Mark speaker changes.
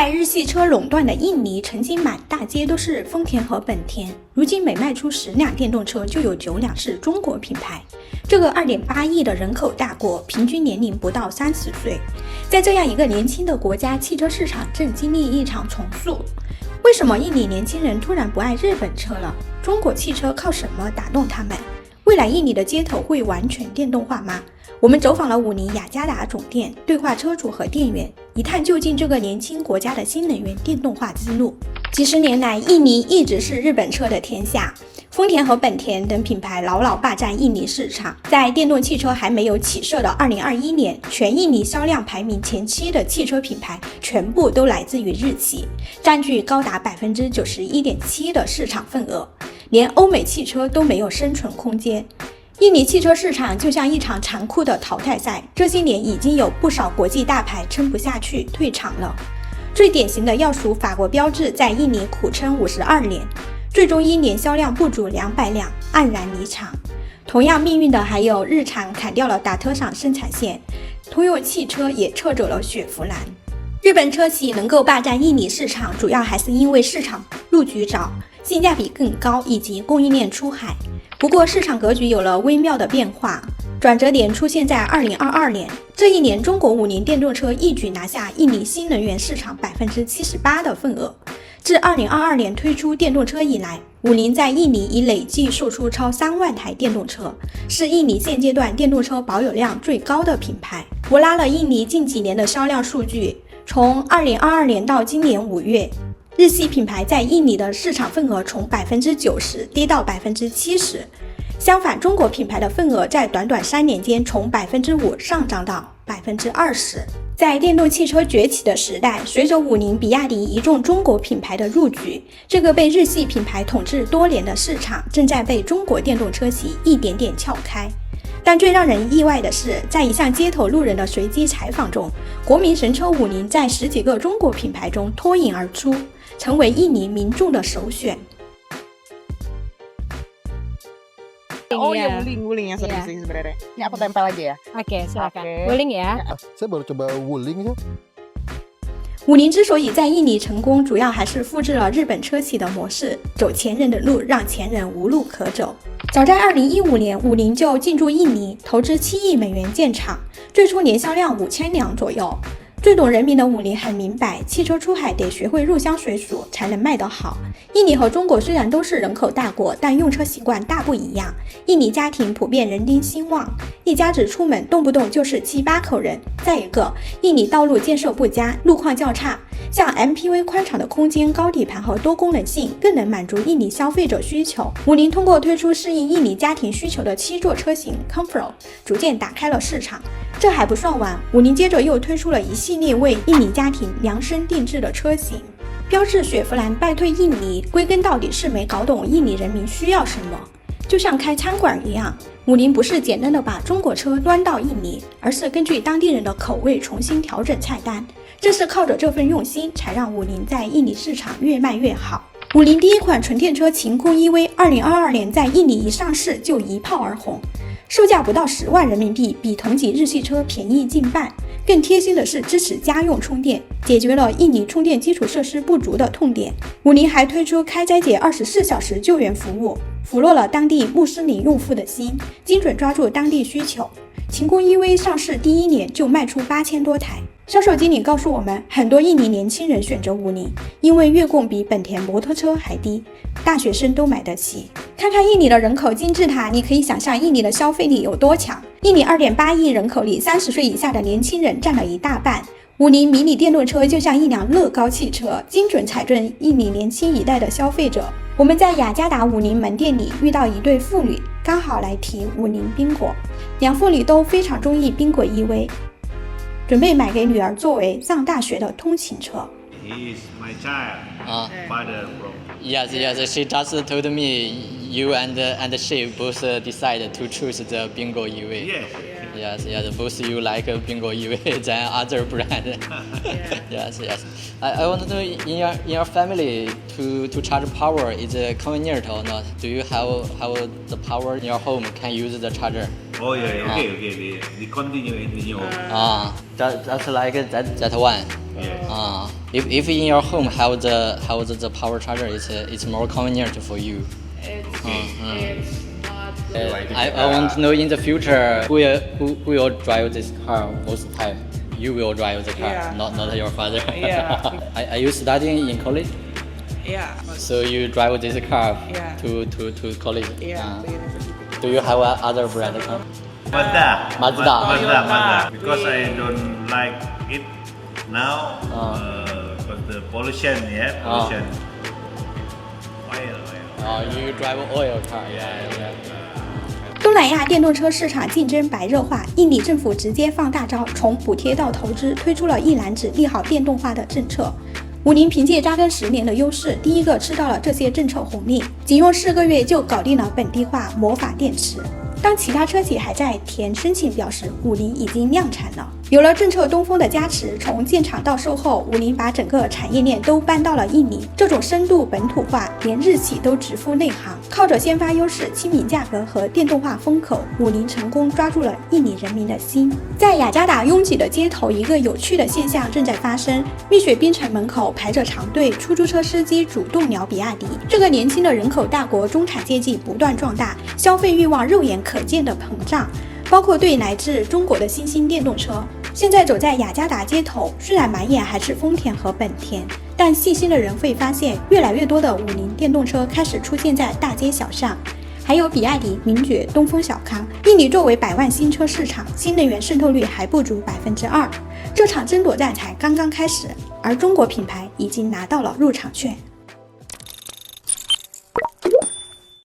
Speaker 1: 在日系车垄断的印尼，曾经满大街都是丰田和本田，如今每卖出10辆电动车就有9辆是中国品牌。这个2.8亿的人口大国，平均年龄不到30岁。在这样一个年轻的国家，汽车市场正经历一场重塑。为什么印尼年轻人突然不爱日本车了？中国汽车靠什么打动他们？未来印尼的街头会完全电动化吗？我们走访了武宁雅加达总店，对话车主和店员，一探究竟这个年轻国家的新能源电动化之路。几十年来，印尼一直是日本车的天下，丰田和本田等品牌牢牢霸占印尼市场。在电动汽车还没有起色的2021年，全印尼销量排名前7的汽车品牌全部都来自于日企，占据高达91.7%的市场份额，连欧美汽车都没有生存空间。印尼汽车市场就像一场残酷的淘汰赛，这些年已经有不少国际大牌撑不下去退场了。最典型的要数法国标致，在印尼苦撑52年，最终因年销量不足200辆黯然离场。同样命运的还有日产砍掉了达特厂生产线，通用汽车也撤走了雪佛兰。日本车企能够霸占印尼市场，主要还是因为市场布局早，性价比更高，以及供应链出海。不过市场格局有了微妙的变化，转折点出现在2022年。这一年，中国武宁电动车一举拿下印尼新能源市场78%的份额。自2022年推出电动车以来，武宁在印尼已累计售出超3万台电动车，是印尼现阶段电动车保有量最高的品牌。我拉了印尼近几年的销量数据，从2022年到今年5月，日系品牌在印尼的市场份额从90%跌到70%，相反，中国品牌的份额在短短3年间从5%上涨到20%。在电动汽车崛起的时代，随着武宁、比亚迪一众中国品牌的入局，这个被日系品牌统治多年的市场正在被中国电动车企一点点撬开。但最让人意外的是，在一项街头路人的随机采访中，国民神车武宁在10几个中国品牌中脱颖而出，成为印尼民众的首选。
Speaker 2: Oh ya wuling yang sering sih sebenarnya. Ini aku tempel aja ya.
Speaker 3: Oke, silakan. Wuling ya.
Speaker 4: Saya baru coba wuling ya.
Speaker 1: 武宁之所以在印尼成功，主要还是复制了日本车企的模式，走前人的路，让前人无路可走。早在2015年，武宁就进驻印尼，投资7亿美元建厂，最初年销量5000辆左右。最懂人民的武宁很明白，汽车出海得学会入乡随俗才能卖得好。印尼和中国虽然都是人口大国，但用车习惯大不一样。印尼家庭普遍人丁兴旺，一家子出门动不动就是7、8口人。再一个，印尼道路建设不佳，路况较差，像 MPV 宽敞的空间、高底盘和多功能性更能满足印尼消费者需求。武宁通过推出适应印尼家庭需求的7座车型 Comfort， 逐渐打开了市场。这还不算完，武宁接着又推出了一系列为印尼家庭量身定制的车型。标致雪佛兰败退印尼，归根到底是没搞懂印尼人民需要什么。就像开餐馆一样，武宁不是简单的把中国车端到印尼，而是根据当地人的口味重新调整菜单。正是靠着这份用心，才让武宁在印尼市场越卖越好。武宁第一款纯电车秦空 EV 2022年在印尼一上市就一炮而红，售价不到10万人民币，比同级日系车便宜近半。更贴心的是支持家用充电，解决了印尼充电基础设施不足的痛点。武宁还推出开斋节24小时救援服务，俘获了当地穆斯林用户的心，精准抓住当地需求。秦空 EV 上市第1年就卖出8000多台。销售经理告诉我们，很多印尼年轻人选择武宁，因为月供比本田摩托车还低，大学生都买得起。看看印尼的人口金字塔，你可以想象印尼的消费力有多强。印尼2.8亿人口里，30岁以下的年轻人占了一大半。武宁迷你电动车就像一辆乐高汽车，精准踩中印尼年轻一代的消费者。我们在雅加达武宁门店里遇到一对父女，刚好来提武宁宾果，两父女都非常中意宾果 EV， 准备买给女儿作为上大学的通勤车。
Speaker 5: He is my child, father from.
Speaker 6: Yes. She just told me you and she both decided to choose the Bingo EV. Yes. Both you like Bingo EV than other brand. Yes. I want to know in your family to charge power is convenient or not? Do you have the power in your home? Can use the charger?
Speaker 5: Oh yeah, okay. They continue.
Speaker 6: Just like that one.
Speaker 5: Yeah.
Speaker 6: If in your home have the power charger, it's more convenient for you. I want to know in the future who will drive this car most time. You will drive the car, not your father.
Speaker 2: Yeah.
Speaker 6: Are you studying in college?
Speaker 2: Yeah.
Speaker 6: So you drive this car to college?
Speaker 2: Yeah.
Speaker 6: Do you have other brand car?
Speaker 5: Mazda. Because I don't like it now. Because the pollution. Oil.
Speaker 6: You drive oil car, yeah.
Speaker 1: 东南亚电动车市场竞争白热化，印尼政府直接放大招，从补贴到投资，推出了一揽子利好电动化的政策。五菱凭借扎根10年的优势，第一个吃到了这些政策红利，仅用4个月就搞定了本地化魔法电池。当其他车企还在填申请表时，五菱已经量产了。有了政策东风的加持，从建厂到售后，五菱把整个产业链都搬到了印尼。这种深度本土化，连日企都直呼内行。靠着先发优势、亲民价格和电动化风口，五菱成功抓住了印尼人民的心。在雅加达拥挤的街头，一个有趣的现象正在发生：蜜雪冰城门口排着长队，出租车司机主动聊比亚迪。这个年轻的人口大国，中产阶级不断壮大，消费欲望肉眼可见的膨胀，包括对来自中国的新兴电动车。现在走在雅加达街头，虽然满眼还是丰田和本田，但细心的人会发现，越来越多的五菱电动车开始出现在大街小巷，还有比亚迪、名爵、东风小康。印尼作为100万新车市场，新能源渗透率还不足2%，这场争夺战才刚刚开始，而中国品牌已经拿到了入场券。